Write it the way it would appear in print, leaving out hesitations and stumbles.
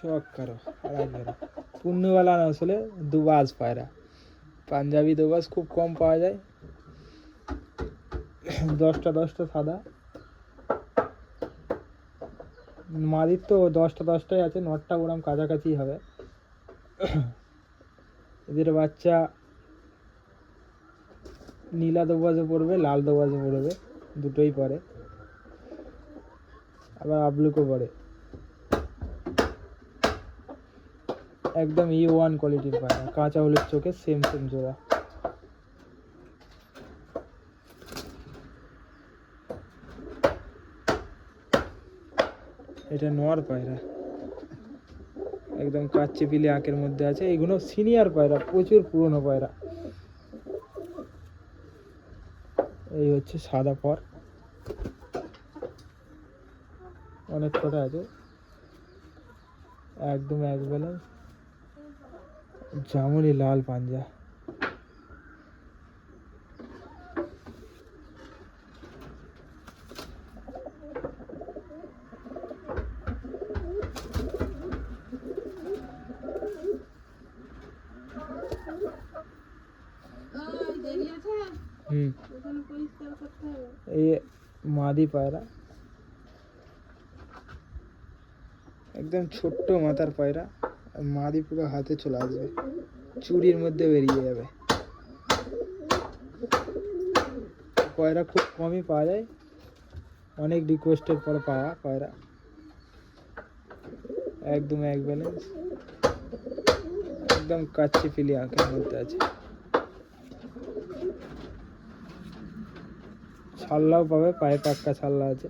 শখ কারো আর আসবে না। পূর্ণবেলা না আসলে দুবাজ পায়রা, পাঞ্জাবি দুবাজ খুব কম পাওয়া যায়। 10টা সাদা, মাদির তো 10টাই আছে, 9টা ওরম কাছাকাছি হবে। এদের বাচ্চা নীলা দোবাজও পড়বে, লাল দোবাজও পড়বে, দুটোই পড়ে, আবার আবলুকও পড়ে। একদম E1 কোয়ালিটির পায়রা, কাঁচা হলুদ চোখে, সেম জোড়া। এটা নর পায়রা, একদম কাচ্চি পিলি আঁকের মধ্যে আছে। এগুলো সিনিয়র পায়রা, প্রচুর পুরনো পায়রা। এই হচ্ছে সাদা পর, অনেক কটা আছে, একদম এক ব্যালেন্স, জামুনি লাল পাঞ্জা। এই মাদি পায়রা, একদম ছোট্ট মাথার পায়রা, মাদি পুরো হাতে চলে আসবে, চুরির মধ্যে বেরিয়ে যাবে। পায়রা খুব কমই পাওয়া যায়, অনেক রিকোয়েস্টের পরে পাওয়া পায়রা। একদম এক ব্যালেন্স, একদম কাচ্চি পিলি আঁকের মধ্যে আছে। ছাল্লাও পাবে, পায়ে পাক্কা ছাল্লা আছে।